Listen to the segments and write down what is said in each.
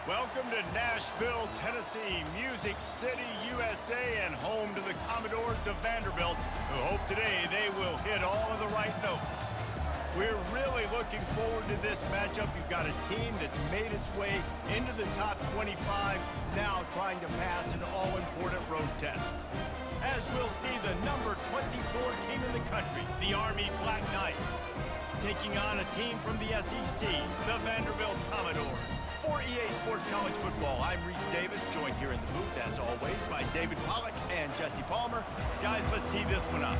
Welcome to Nashville, Tennessee, Music City, USA, and home to the Commodores of Vanderbilt, who hope today they will hit all of the right notes. We're really looking forward to this matchup. You've got a team that's made its way into the top 25, now trying to pass an all-important road test. As we'll see the number 24 team in the country, the Army Black Knights, taking on a team from the SEC, the Vanderbilt Commodores. For EA Sports College Football, I'm Reese Davis, joined here in the booth, as always, by David Pollack and Jesse Palmer. Guys, let's tee this one up.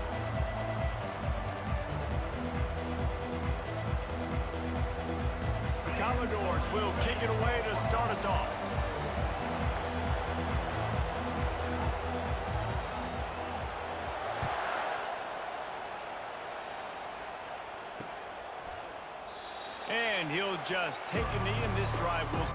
The Commodores will kick it away to start us off. And he'll just take a knee, and this drive will...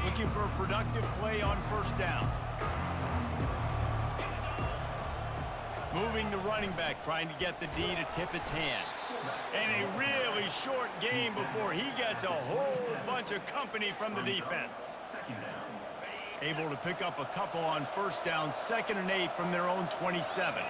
Looking for a productive play on first down. Moving the running back, trying to get the D to tip its hand. And a really short game before he gets a whole bunch of company from the defense. Able to pick up a couple on first down, 2nd and 8 from their own 27.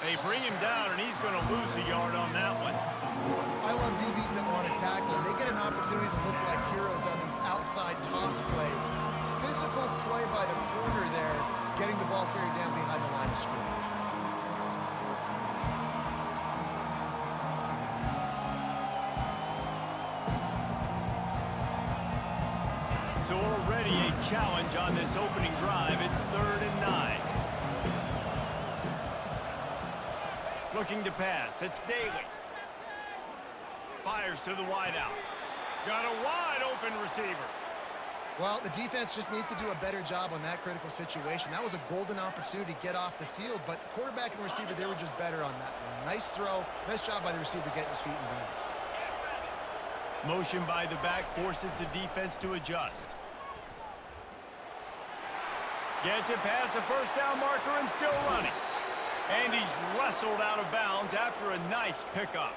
They bring him down, and he's going to lose a yard on that one. I love DBs that want to tackle, and they get an opportunity to look like heroes on these outside toss plays. Physical play by the corner there, getting the ball carried down behind the line of scrimmage. So already a challenge on this opening drive. It's 3rd and 9. Looking to pass. It's Daly. Fires to the wideout. Got a wide open receiver. Well, the defense just needs to do a better job on that critical situation. That was a golden opportunity to get off the field, but quarterback and receiver, they were just better on that one. Nice throw. Nice job by the receiver getting his feet in bounds. Motion by the back forces the defense to adjust. Gets it past the first down marker and still running. And he's wrestled out of bounds after a nice pickup.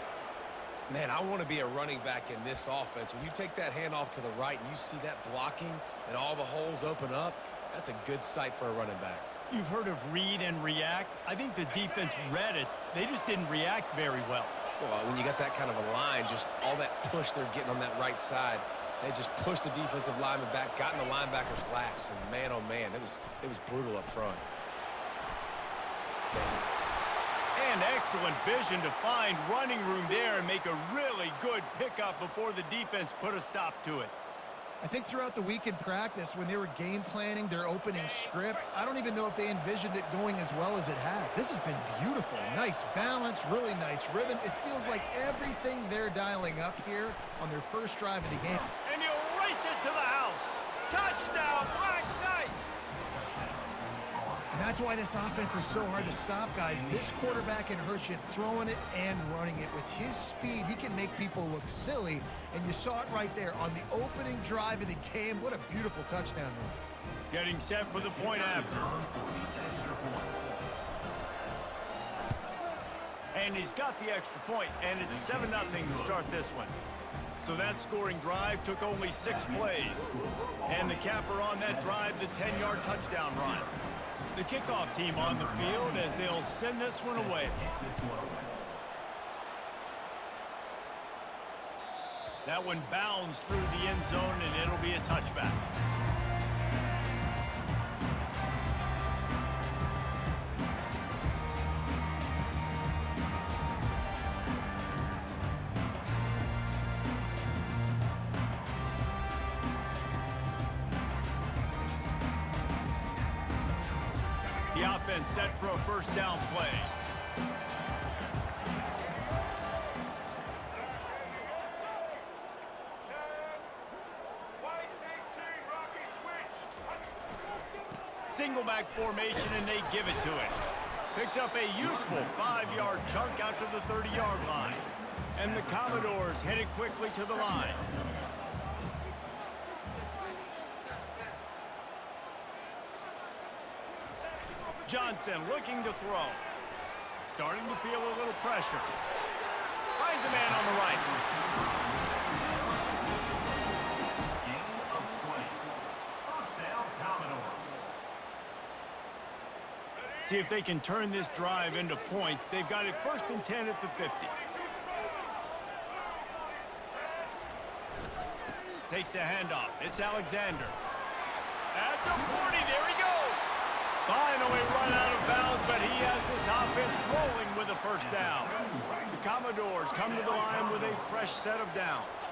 Man, I want to be a running back in this offense. When you take that handoff to the right and you see that blocking and all the holes open up, that's a good sight for a running back. You've heard of read and react. I think the defense read it. They just didn't react very well. Well, when you got that kind of a line, just all that push they're getting on that right side, they just pushed the defensive lineman back, got in the linebacker's laps, and man, oh man, it was brutal up front. And excellent vision to find running room there and make a really good pickup before the defense put a stop to it. I think throughout the week in practice, when they were game planning their opening script, I don't even know if they envisioned it going as well as it has. This has been beautiful. Nice balance, really nice rhythm. It feels like everything they're dialing up here on their first drive of the game. And he'll race it to the house. Touchdown, Black Knights! And that's why this offense is so hard to stop, guys. This quarterback can hurt you throwing it and running it. With his speed, he can make people look silly. And you saw it right there on the opening drive of the game. What a beautiful touchdown run. Getting set for the point after. And he's got the extra point, and it's 7-0 to start this one. So that scoring drive took only 6 plays. And the capper on that drive, the 10-yard touchdown run. The kickoff team on the field as they'll send this one away. That one bounds through the end zone, and it'll be a touchback. The offense set for a first down play. Single back formation, and they give it to it. Picks up a useful 5-yard chunk out to the 30-yard line. And the Commodores headed quickly to the line. Johnson looking to throw. Starting to feel a little pressure. Finds a man on the right. See if they can turn this drive into points. They've got it 1st and 10 at the 50. Takes the handoff. It's Alexander. At the 40, there he goes. Finally run out of bounds, but he has this offense rolling with a first down. The Commodores come to the line with a fresh set of downs.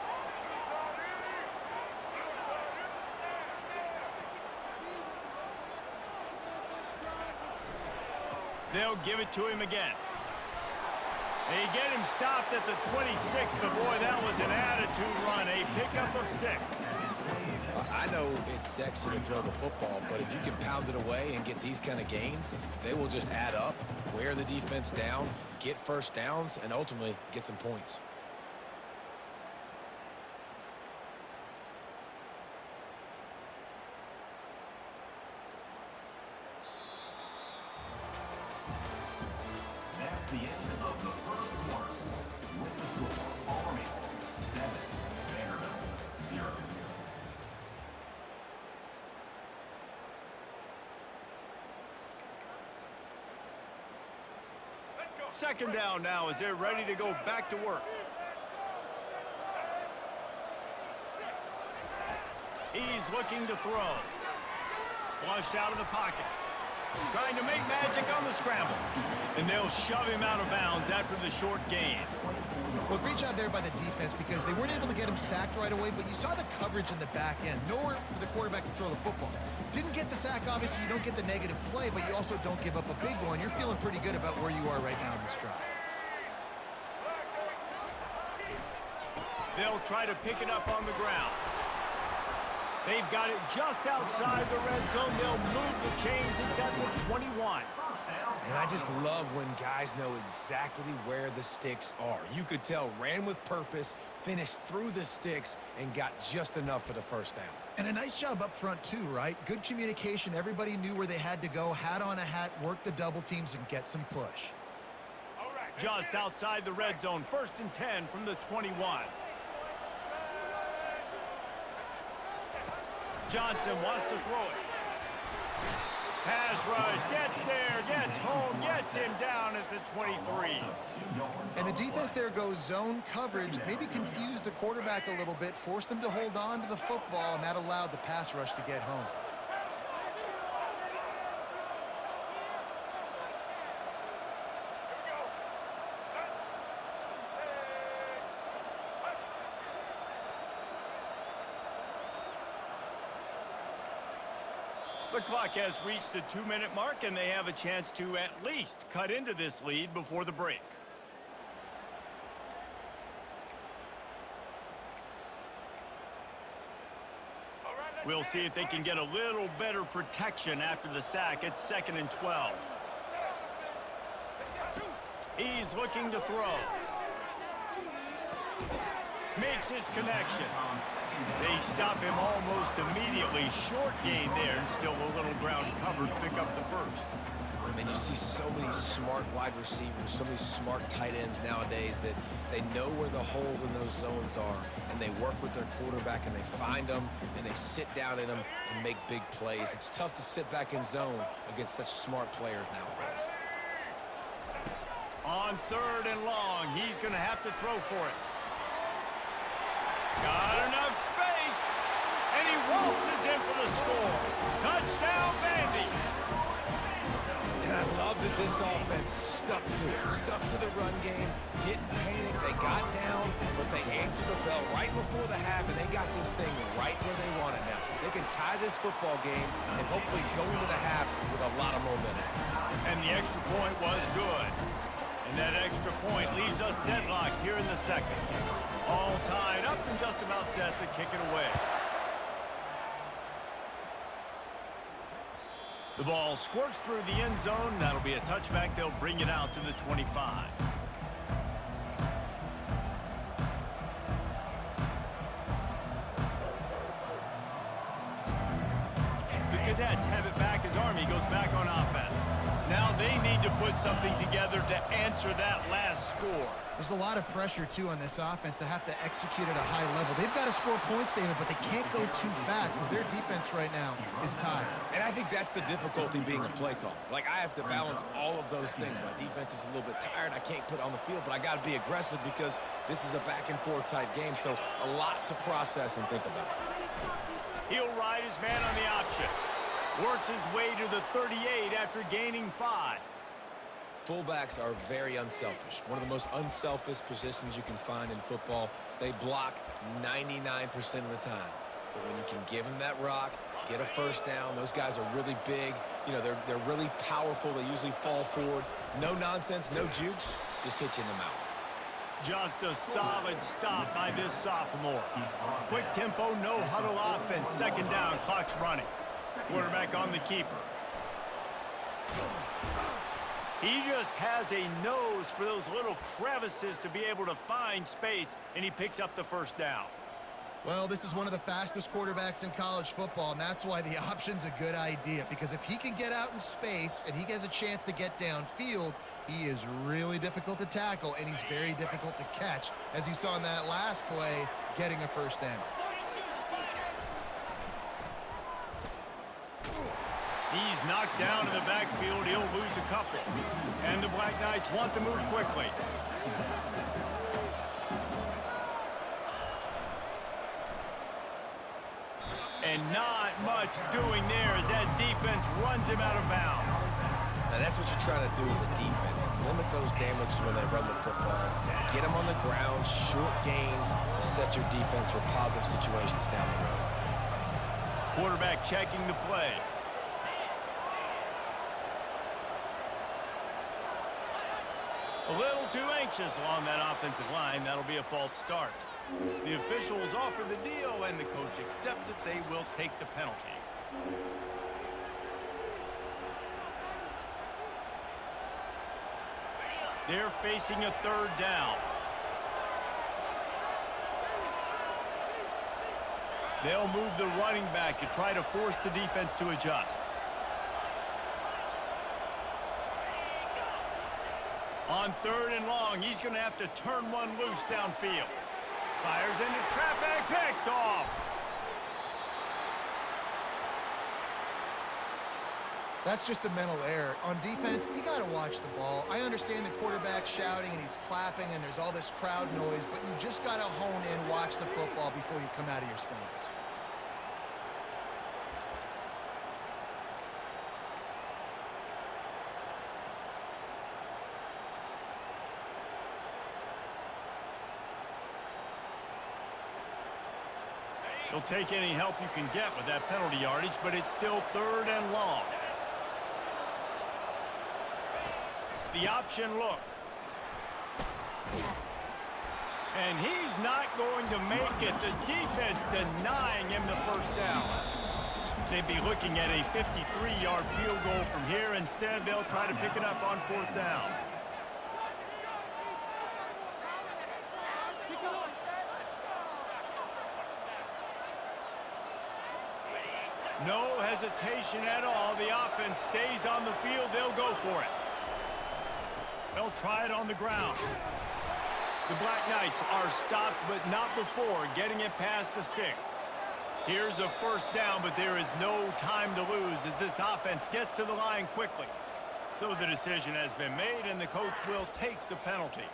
They'll give it to him again. They get him stopped at the 26, but boy, that was an attitude run. A pickup of 6. I know it's sexy to throw the football, but if you can pound it away and get these kind of gains, they will just add up, wear the defense down, get first downs, and ultimately get some points. The end of the first quarter. With the score, Army 7, Vanderbilt 0. Second down now as they're ready to go back to work. He's looking to throw. Flushed out of the pocket. Trying to make magic on the scramble. And they'll shove him out of bounds after the short gain. Well, great job there by the defense because they weren't able to get him sacked right away, but you saw the coverage in the back end. Nowhere for the quarterback to throw the football. Didn't get the sack, obviously. You don't get the negative play, but you also don't give up a big one. You're feeling pretty good about where you are right now in this drive. They'll try to pick it up on the ground. They've got it just outside the red zone. They'll move the chains. It's at the 21. And I just love when guys know exactly where the sticks are. You could tell ran with purpose, finished through the sticks, and got just enough for the first down. And a nice job up front too, right? Good communication. Everybody knew where they had to go. Hat on a hat, work the double teams, and get some push. Just outside the red zone. 1st and 10 from the 21. Johnson wants to throw it. Pass rush, gets there, gets home, gets him down at the 23. And the defense there goes zone coverage, maybe confused the quarterback a little bit, forced him to hold on to the football, and that allowed the pass rush to get home. The clock has reached the 2-minute mark, and they have a chance to at least cut into this lead before the break. We'll see if they can get a little better protection after the sack. It's 2nd and 12. He's looking to throw. Makes his connection. They stop him almost immediately. Short gain there, and still a little ground covered. Pick up the first. I mean, you see so many smart wide receivers, so many smart tight ends nowadays that they know where the holes in those zones are, and they work with their quarterback, and they find them, and they sit down in them and make big plays. It's tough to sit back in zone against such smart players nowadays. On 3rd and long, he's going to have to throw for it. Got enough space, and he waltzes in for the score. Touchdown, Vandy. And I love that this offense stuck to it, stuck to the run game, didn't panic. They got down, but they answered the bell right before the half, and they got this thing right where they want it now. They can tie this football game and hopefully go into the half with a lot of momentum. And the extra point was good. And that extra point leaves us deadlocked here in the second. All tied up and just about set to kick it away. The ball squirts through the end zone. That'll be a touchback. They'll bring it out to the 25. The Cadets have it back as Army goes back on offense. Now they need to put something together to answer that last score. There's a lot of pressure, too, on this offense to have to execute at a high level. They've got to score points, David, but they can't go too fast because their defense right now is tired. And I think that's the difficulty being a play caller. Like, I have to balance all of those things. My defense is a little bit tired. I can't put it on the field, but I got to be aggressive because this is a back-and-forth type game, so a lot to process and think about. He'll ride his man on the option. Works his way to the 38 after gaining 5. Fullbacks are very unselfish. One of the most unselfish positions you can find in football. They block 99% of the time. But when you can give them that rock, get a first down, those guys are really big. You know, they're really powerful. They usually fall forward. No nonsense, no jukes, just hit you in the mouth. Just a solid stop by this sophomore. Quick tempo, no huddle offense. 2nd down, clock's running. Quarterback on the keeper. He just has a nose for those little crevices to be able to find space, and he picks up the 1st down. Well, this is one of the fastest quarterbacks in college football, and that's why the option's a good idea, because if he can get out in space and he has a chance to get downfield, he is really difficult to tackle, and he's very difficult to catch, as you saw in that last play, getting a 1st down. He's knocked down in the backfield. He'll lose a couple. And the Black Knights want to move quickly. And not much doing there as that defense runs him out of bounds. Now that's what you're trying to do as a defense. Limit those damages when they run the football. Get them on the ground, short gains to set your defense for positive situations down the road. Quarterback checking the play. A little too anxious along that offensive line. That'll be a false start. The officials offer the deal, and the coach accepts it. They will take the penalty. They're facing a 3rd down. They'll move the running back to try to force the defense to adjust. On 3rd and long, he's going to have to turn one loose downfield. Fires into traffic, picked off. That's just a mental error. On defense, you got to watch the ball. I understand the quarterback shouting and he's clapping and there's all this crowd noise, but you just got to hone in, watch the football before you come out of your stance. He'll take any help you can get with that penalty yardage, but it's still 3rd and long. The option look. And he's not going to make it. The defense denying him the 1st down. They'd be looking at a 53-yard field goal from here. Instead, they'll try to pick it up on 4th down. No hesitation at all. The offense stays on the field. They'll go for it. They'll try it on the ground. The Black Knights are stopped, but not before getting it past the sticks. Here's a first down, but there is no time to lose as this offense gets to the line quickly. So the decision has been made, and the coach will take the penalty.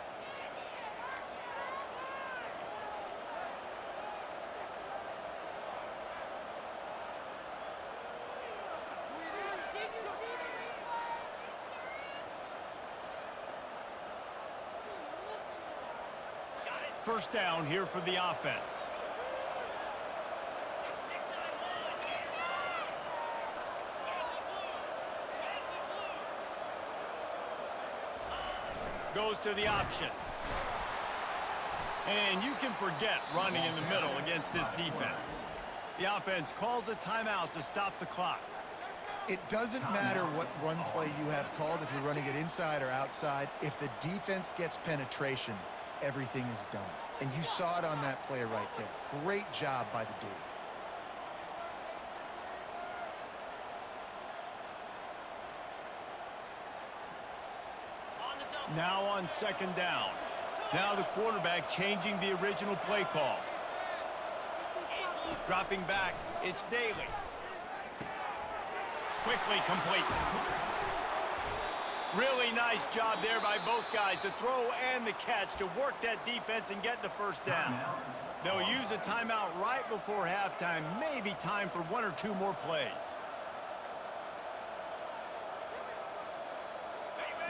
First down here for the offense. Goes to the option. And you can forget running in the middle against this defense. The offense calls a timeout to stop the clock. It doesn't matter what run play you have called, if you're running it inside or outside. If the defense gets penetration, everything is done. And you saw it on that play right there. Great job by the dude. Now on second down. Now the quarterback changing the original play call. Dropping back, it's Daly. Quickly complete. Really nice job there by both guys to throw and the catch to work that defense and get the first down. They'll use a timeout right before halftime, maybe time for one or two more plays.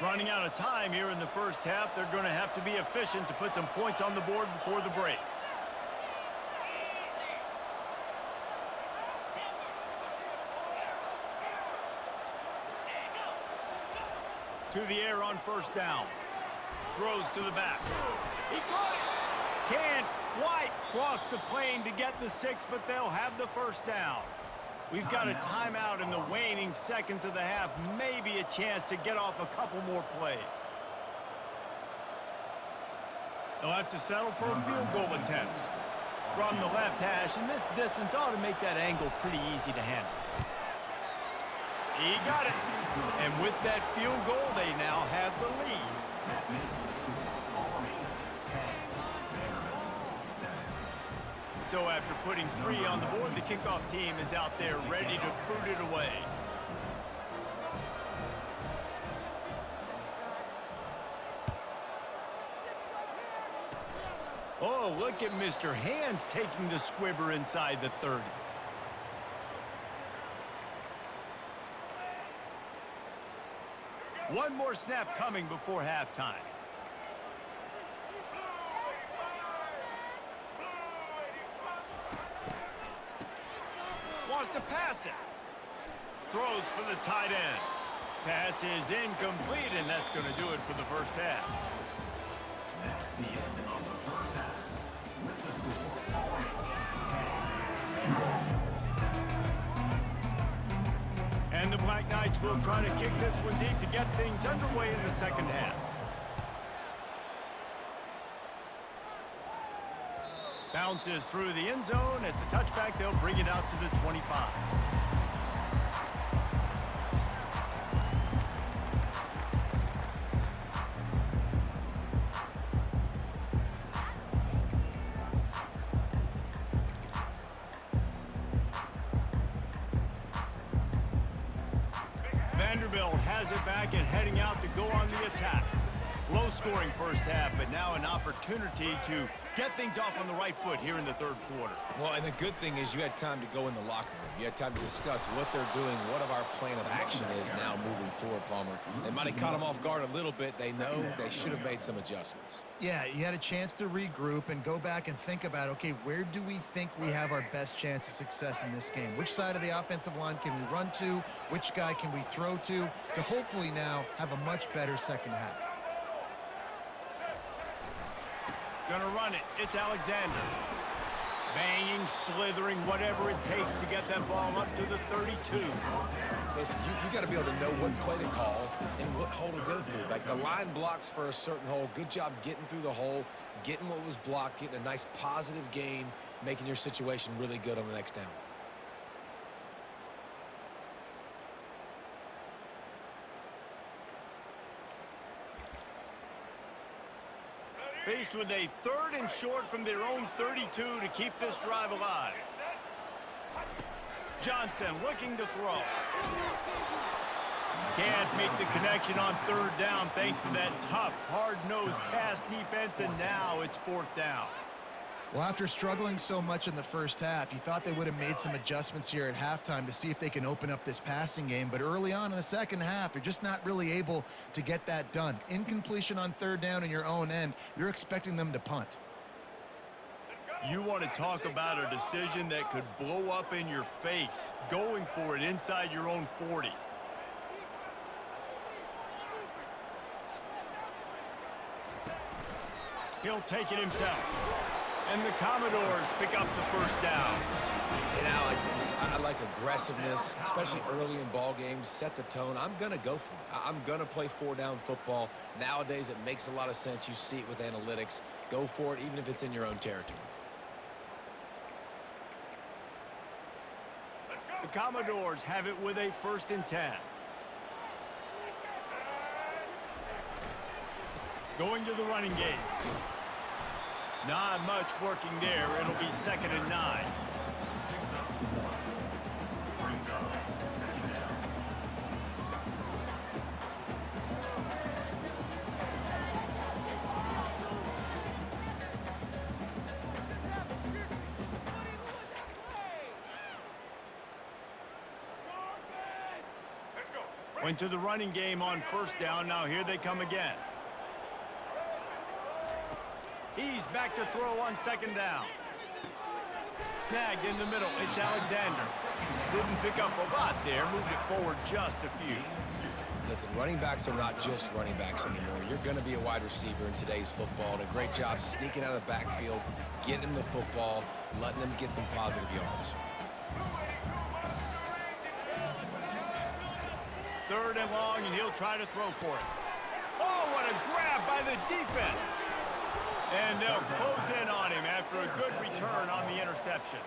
Running out of time here in the first half, they're going to have to be efficient to put some points on the board before the break. To the air on first down. Throws to the back. He caught it. Can't quite cross the plane to get the 6, but they'll have the first down. We've got a timeout in the waning seconds of the half. Maybe a chance to get off a couple more plays. They'll have to settle for a field goal attempt from the left hash, and this distance ought to make that angle pretty easy to handle. He got it. And with that field goal, they now have the lead. So after putting 3 on the board, the kickoff team is out there ready to boot it away. Oh, look at Mr. Hands taking the squibber inside the 30. One more snap coming before halftime. Wants to pass it. Throws for the tight end. Pass is incomplete, and that's going to do it for the first half. That's the end of the first half. With the score already 7. And the Black Knights will try to kick this one deep to get things underway in the second half. Bounces through the end zone. It's a touchback. They'll bring it out to the 25. Vanderbilt has it back and heading out to go on the attack. Low-scoring first half, but now an opportunity to get things off on the right foot here in the third quarter. Well, and the good thing is you had time to go in the locker room. You had time to discuss what they're doing, what our plan of action is now moving forward, Palmer. They might have caught them off guard a little bit. They know they should have made some adjustments. Yeah, you had a chance to regroup and go back and think about, okay, where do we think we have our best chance of success in this game? Which side of the offensive line can we run to? Which guy can we throw to hopefully now have a much better second half? Gonna run it. It's Alexander. Banging, slithering, whatever it takes to get that ball up to the 32. Listen, you got to be able to know what play to call and what hole to go through. Like the line blocks for a certain hole. Good job getting through the hole, getting what was blocked, getting a nice positive gain, making your situation really good on the next down. Faced with a 3rd and short from their own 32 to keep this drive alive. Johnson looking to throw. Can't make the connection on 3rd down thanks to that tough, hard-nosed pass defense, and now it's 4th down. Well, after struggling so much in the first half, you thought they would have made some adjustments here at halftime to see if they can open up this passing game. But early on in the second half, you're just not really able to get that done. Incompletion on 3rd down in your own end, you're expecting them to punt. You want to talk about a decision that could blow up in your face, going for it inside your own 40. He'll take it himself. And the Commodores pick up the 1st down. And I like this. I like aggressiveness, especially early in ball games. Set the tone. I'm going to go for it. I'm going to play 4-down football. Nowadays, it makes a lot of sense. You see it with analytics. Go for it, even if it's in your own territory. The Commodores have it with a 1st and 10. Going to the running game. Not much working there. It'll be 2nd and 9. Went to the running game on 1st down. Now here they come again. He's back to throw on 2nd down. Snagged in the middle. It's Alexander. Didn't pick up a lot there. Moved it forward just a few. Listen, running backs are not just running backs anymore. You're going to be a wide receiver in today's football. And a great job sneaking out of the backfield, getting the football, letting them get some positive yards. 3rd and long, and he'll try to throw for it. Oh, what a grab by the defense. And they'll close in on him after a good return on the interception.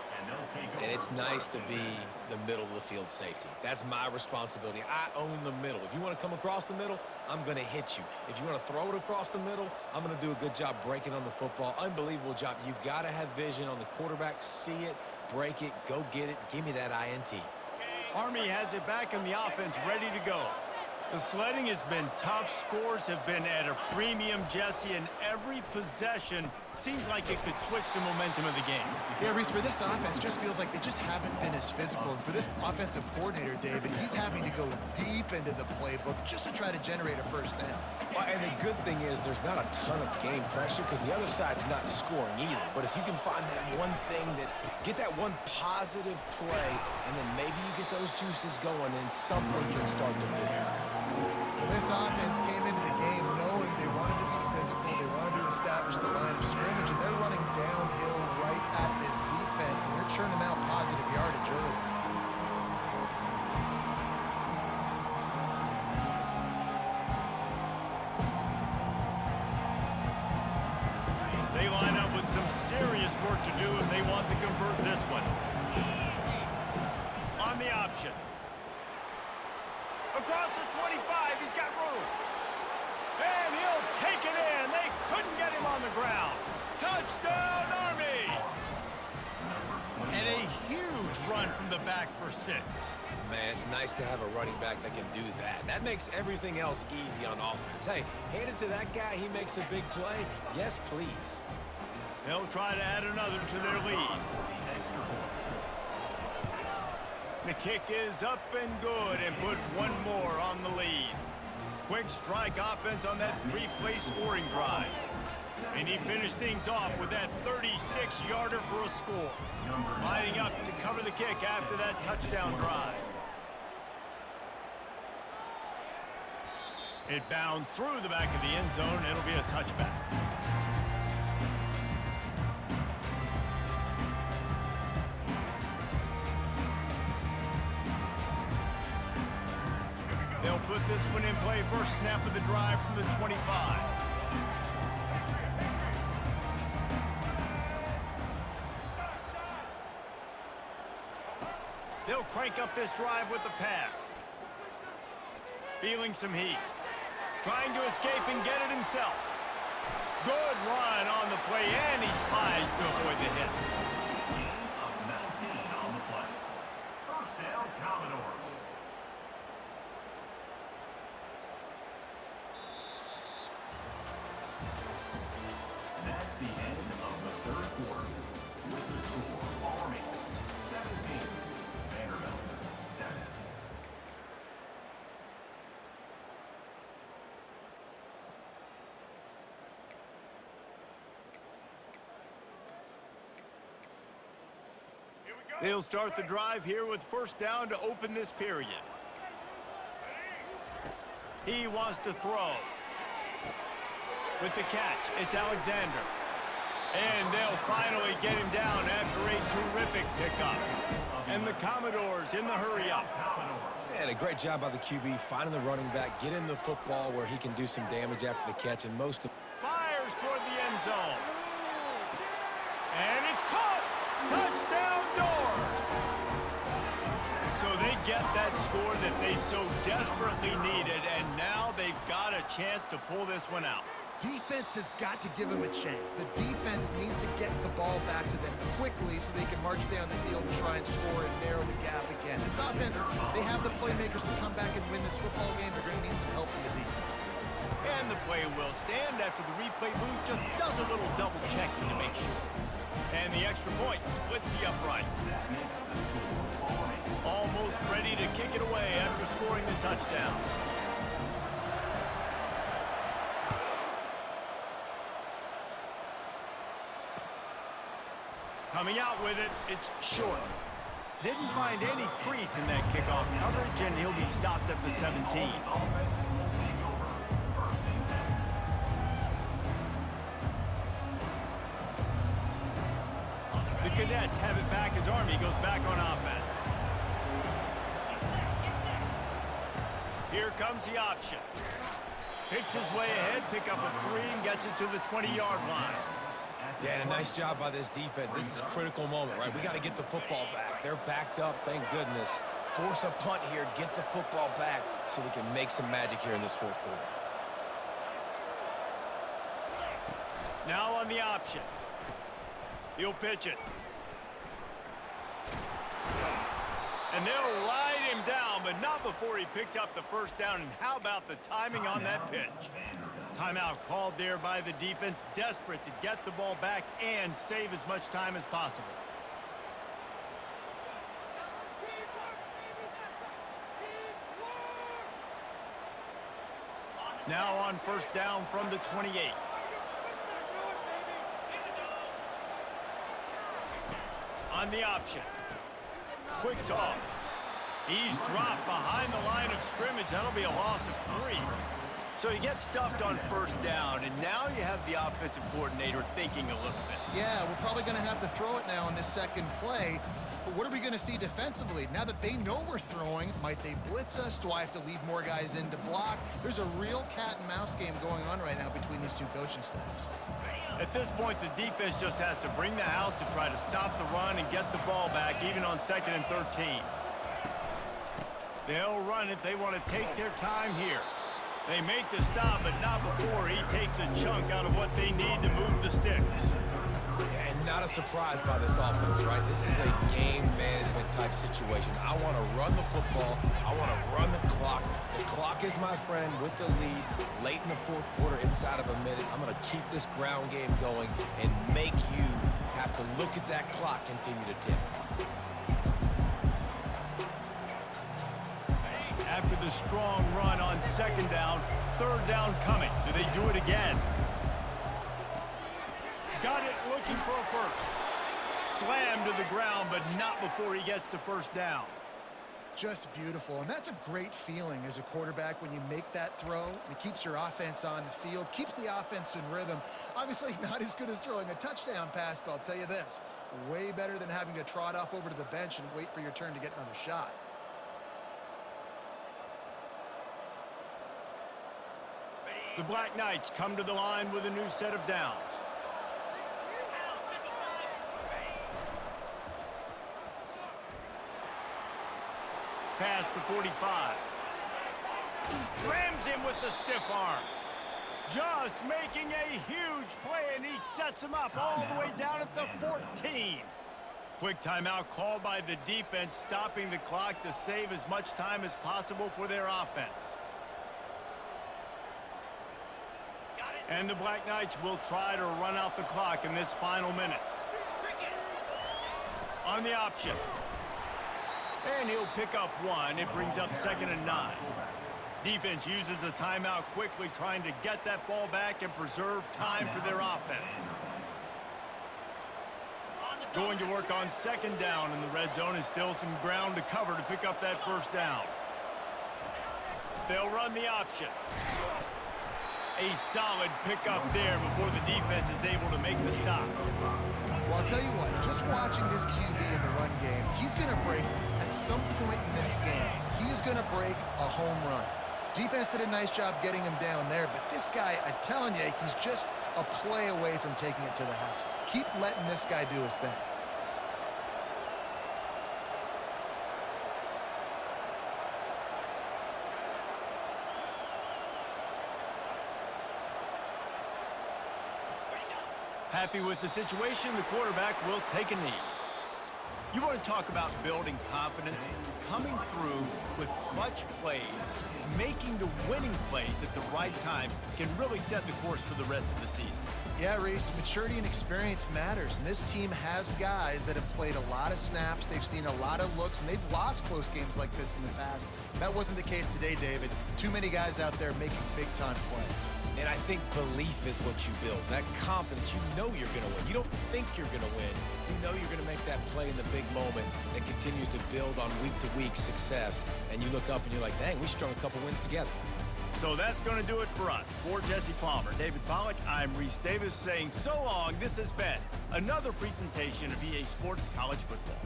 And it's nice to be the middle of the field safety. That's my responsibility. I own the middle. If you want to come across the middle, I'm going to hit you. If you want to throw it across the middle, I'm going to do a good job breaking on the football. Unbelievable job. You got to have vision on the quarterback. See it, break it, go get it. Give me that INT. Army has it back in the offense, ready to go. The sledding has been tough. Scores have been at a premium, Jesse, and every possession seems like it could switch the momentum of the game. Yeah, Reese, for this offense, just feels like they just haven't been as physical. And for this offensive coordinator, David, he's having to go deep into the playbook just to try to generate a 1st down. Well, and the good thing is there's not a ton of game pressure because the other side's not scoring either. But if you can find that one thing, get that one positive play, and then maybe you get those juices going, and something can start to build. This offense came into the game knowing they wanted to be physical, they wanted to establish the line of scrimmage, and they're running downhill right at this defense, and they're churning out positive yardage early. They line up with some serious work to do if they want to convert this one. On the option. Across the 25, he's got room. And he'll take it in. They couldn't get him on the ground. Touchdown, Army! And a huge run from the back for 6. Man, it's nice to have a running back that can do that. That makes everything else easy on offense. Hey, hand it to that guy. He makes a big play. Yes, please. They'll try to add another to their lead. The kick is up and good and put one more on the lead. Quick strike offense on that 3-play scoring drive. And he finished things off with that 36-yarder for a score. Lining up to cover the kick after that touchdown drive. It bounds through the back of the end zone. It'll be a touchback. They'll put this one in play first snap of the drive from the 25. They'll crank up this drive with the pass. Feeling some heat. Trying to escape and get it himself. Good run on the play, and he slides to avoid the hit. Gain of 19 on the play. First down, Commodores. That's the end of the third quarter. With the score, Army 17, Vanderbilt 7. They'll start the drive here with first down to open this period. He wants to throw. With the catch, it's Alexander. And they'll finally get him down after a terrific pickup. And the Commodores in the hurry-up. And a great job by the QB finding the running back, getting the football where he can do some damage after the catch, and most of... Fires toward the end zone. And it's caught! Touchdown Doors! So they get that score that they so desperately needed, and now they've got a chance to pull this one out. Defense has got to give them a chance. The defense needs to get the ball back to them quickly so they can march down the field and try and score and narrow the gap again. This offense, they have the playmakers to come back and win this football game. They're going to need some help from the defense. And the play will stand after the replay booth just does a little double checking to make sure. And the extra point splits the upright. Almost ready to kick it away after scoring the touchdown. Coming out with it, it's short. Didn't find any crease in that kickoff coverage, and he'll be stopped at the 17. The Cadets have it back as Army goes back on offense. Here comes the option. Picks his way ahead, pick up a 3, and gets it to the 20-yard line. Yeah, and a nice job by this defense. This is a critical moment, right? We got to get the football back. They're backed up, thank goodness. Force a punt here, get the football back so we can make some magic here in this fourth quarter. Now on the option. He'll pitch it. And they'll ride him down, but not before he picked up the first down. And how about the timing on that pitch? Timeout called there by the defense, desperate to get the ball back and save as much time as possible. Now on first down from the 28. On the option. Quick toss. He's dropped behind the line of scrimmage. That'll be a loss of 3. So he gets stuffed on first down, and now you have the offensive coordinator thinking a little bit. Yeah, we're probably going to have to throw it now on this second play. But what are we going to see defensively? Now that they know we're throwing, might they blitz us? Do I have to leave more guys in to block? There's a real cat and mouse game going on right now between these two coaching staffs. At this point, the defense just has to bring the house to try to stop the run and get the ball back, even on 2nd and 13. They'll run it. They want to take their time here. They make the stop, but not before he takes a chunk out of what they need to move the sticks. And not a surprise by this offense, right? This is a game management type situation. I want to run the football. I want to run the clock. The clock is my friend with the lead. Late in the fourth quarter, inside of a minute, I'm going to keep this ground game going and make you have to look at that clock continue to tick. After the strong run on 2nd down, 3rd down coming. Do they do it again? Got it, looking for a first. Slammed to the ground, but not before he gets the first down. Just beautiful, and that's a great feeling as a quarterback when you make that throw. It keeps your offense on the field, keeps the offense in rhythm. Obviously not as good as throwing a touchdown pass, but I'll tell you this, way better than having to trot off over to the bench and wait for your turn to get another shot. The Black Knights come to the line with a new set of downs. Past the 45. Rams him with the stiff arm. Just making a huge play, and he sets him up all the way down at the 14. Quick timeout called by the defense, stopping the clock to save as much time as possible for their offense. And the Black Knights will try to run out the clock in this final minute. On the option. And he'll pick up one. It brings up 2nd and 9. Defense uses a timeout quickly, trying to get that ball back and preserve time for their offense. Going to work on 2nd down in the red zone, and still some ground to cover to pick up that 1st down. They'll run the option. A solid pickup there before the defense is able to make the stop. Well, I'll tell you what, just watching this QB in the run game, he's going to break at some point in this game. He's going to break a home run. Defense did a nice job getting him down there, but this guy, I'm telling you, he's just a play away from taking it to the house. Keep letting this guy do his thing. Happy with the situation, the quarterback will take a knee. You want to talk about building confidence? Coming through with clutch plays, making the winning plays at the right time can really set the course for the rest of the season. Yeah, Reese, maturity and experience matters, and this team has guys that have played a lot of snaps, they've seen a lot of looks, and they've lost close games like this in the past. That wasn't the case today, David. Too many guys out there making big-time plays. And I think belief is what you build. That confidence, you know you're going to win. You don't think you're going to win. You know you're going to make that play in the big moment that continues to build on week-to-week success. And you look up and you're like, dang, we strung a couple wins together. So that's going to do it for us. For Jesse Palmer, David Pollack, I'm Reese Davis saying so long. This has been another presentation of EA Sports College Football.